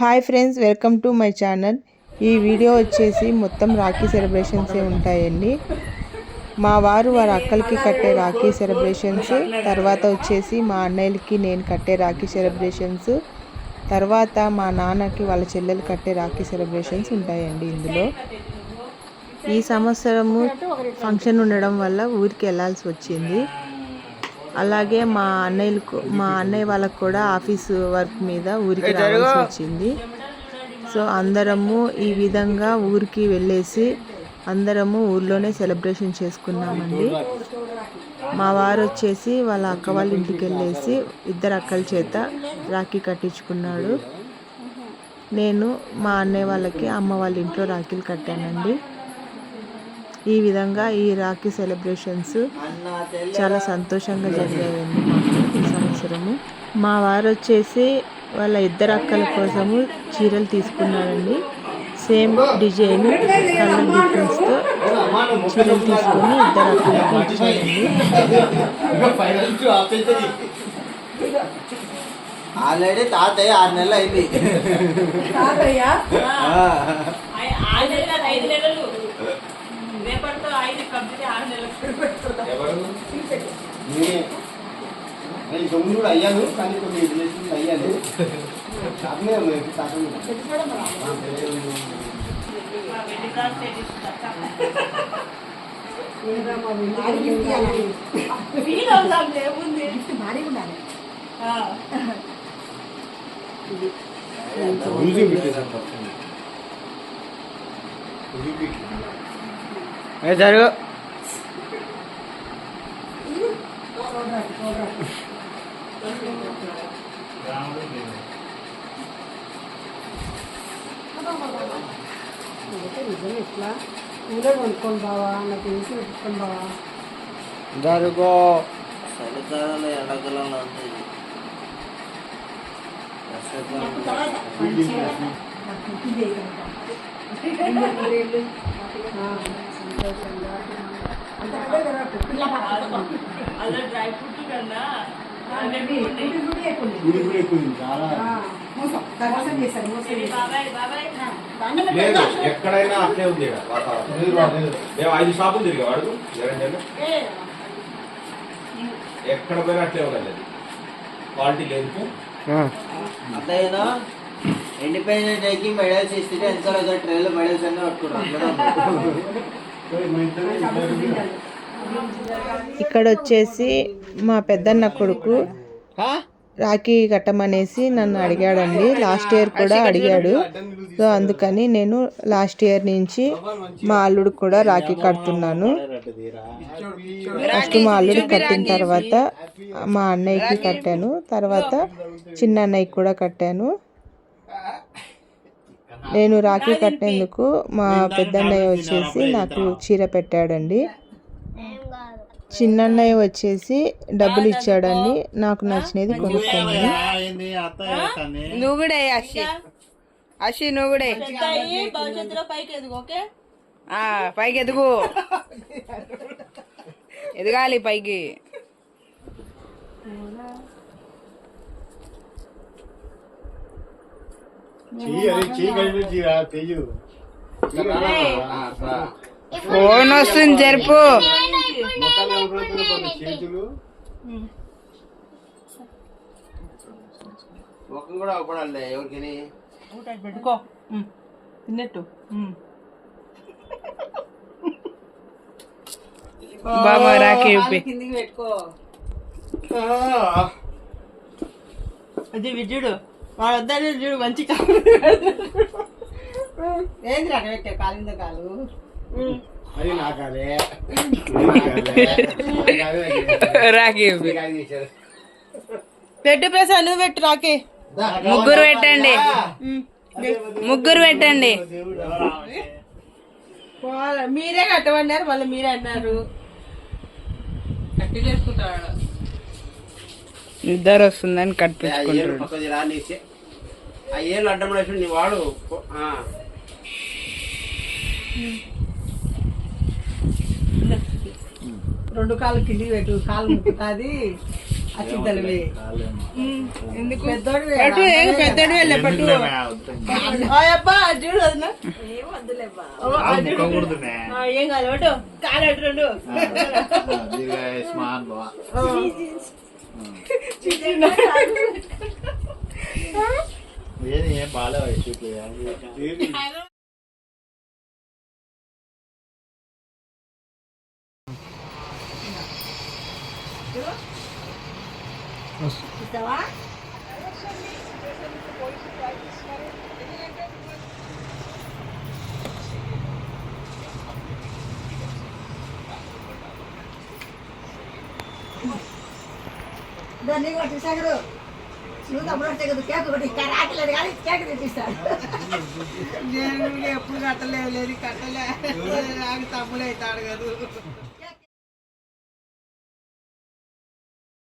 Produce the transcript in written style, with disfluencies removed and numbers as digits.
Hi friends, welcome to my channel. ఈ video వచ్చేసి మొత్తం రాఖీ సెలబ్రేషన్సే ఉంటాయండి. మా వారి అక్కలకి కట్టే రాఖీ సెలబ్రేషన్స్, తర్వాత వచ్చేసి మా అన్నయ్యలకి నేను కట్టే రాఖీ సెలబ్రేషన్స్, తర్వాత మా నాన్నకి వాళ్ళ చెల్లెలు కట్టే రాఖీ సెలబ్రేషన్స్ ఉంటాయండి. ఇందులో ఈ సంవత్సరము ఫంక్షన్ ఉండడం వల్ల ఊరికి వెళ్ళాల్సి వచ్చింది. అలాగే మా అన్నయ్య వాళ్ళకు కూడా ఆఫీస్ వర్క్ మీద ఊరికి రావాల్సి వచ్చింది. సో అందరము ఈ విధంగా ఊరికి వెళ్ళేసి అందరము ఊర్లోనే సెలబ్రేషన్ చేసుకున్నామండి. మా వారు వచ్చేసి వాళ్ళ అక్క వాళ్ళ ఇంటికి వెళ్ళేసి ఇద్దరు అక్కల చేత రాఖీ కట్టించుకున్నాడు. నేను మా అన్నయ్య వాళ్ళకి అమ్మ వాళ్ళ ఇంట్లో రాఖీలు కట్టానండి. ఈ విధంగా ఈ రాఖీ సెలబ్రేషన్స్ చాలా సంతోషంగా జరిగాయండి మాకు ఈ సంవత్సరము. మా వారు వచ్చేసి వాళ్ళ ఇద్దరు అక్కల కోసము చీరలు తీసుకున్నారండి. సేమ్ డిజైన్, కలర్ డిఫరెన్స్తో చీరలు తీసుకొని ఇద్దరు అక్కలకి ఇచ్చారండి. ఆల్రెడీ తాతయ్య 6 నెలలు అయింది. తొమ్మిది అయ్యాను, కానీ కొన్ని రిలేషన్ అయ్యాను. జరుగు ఇట్లా ఊరే కొనుక్కొని బావా, నాకు తెలిసి పెట్టుకొని బావా. జరుగో చలికాలంలో ఎండాకాలంలో ఉంటుంది. డ్రై ఫ్రూట్ కన్నా ఎక్కడైనా అట్లే ఉంది. 5 షాపులు తిరిగేవాడు ఎక్కడ పోయినా అట్లే ఉన్నది. క్వాలిటీ లేదు. అట్లయినా ఇండిపెండెంట్ డేకి మెడల్స్ ఇస్తే ఎంత ట్రైన్లో మెడల్స్ అన్నీ పట్టుకున్నాం. ఇక్కడ వచ్చేసి మా పెద్దన్న కొడుకు రాఖీ కట్టమనేసి నన్ను అడిగాడండి. లాస్ట్ ఇయర్ కూడా అడిగాడు. సో అందుకని నేను లాస్ట్ ఇయర్ నుంచి మా అల్లుడు కూడా రాఖీ కడుతున్నాను. ఫస్ట్ మా అల్లుడు కట్టిన తర్వాత మా అన్నయ్యకి కట్టాను, తర్వాత చిన్న అన్నయ్యకి కూడా కట్టాను. నేను రాఖీ కట్టినందుకు మా పెద్దన్నయ్య వచ్చేసి నాకు చీర పెట్టాడండి. చిన్నన్నయ్య వచ్చేసి డబ్బులు ఇచ్చాడండి. నాకు నచ్చినది కొనుక్కోండి. నువ్వు కూడా అషి నువ్వు కూడా పైకి ఎదుగు, ఎదగాలి పైకి. ఫోన్ వస్తుంది, జరుపు. ముఖం కూడా అవపడాలి ఎవరికి పెట్టుకో తిన్నట్టు. బాబా రాఖీ కిందికి పెట్టుకో. అది విజుడు వాడు వద్దని చూడు, మంచి ఏంది అక్కడ పెట్టావు కాలింద కాలు. రాఖీ పెట్టు ప్రసాద్, నువ్వు పెట్టు రాఖీ. ముగ్గురు పెట్టండి, ముగ్గురు పెట్టండి. మీరే కట్టమన్నారు, మళ్ళీ మీరే అన్నారు. కట్టి చేసుకుంటాడు, నిద్ర వస్తుందని కట్టించుకుంటాడు. అయ్యేళ్ళు అడ్డం నీ వాడు. రెండు కాళ్ళు కిందికి పెట్టు, కాలు ముక్కుతుంది. ఎందుకు పట్టు పెద్దడు వెళ్ళే పట్టు అబ్బా చూడు వదినా. ఏం కాదు పట్టు కాలు అటు రెండు ఏం బాగా దాన్ని కొట్టేసాగరు నువ్వు తమ్ముడు అంటే కదా కేక్ ఒకటి రాకలేదు కానీ కేక్ తెప్పిస్తాడు నేను ఎప్పుడు కట్టలేదు కట్టలే నాకు తమ్ముడు అవుతాడు కదా.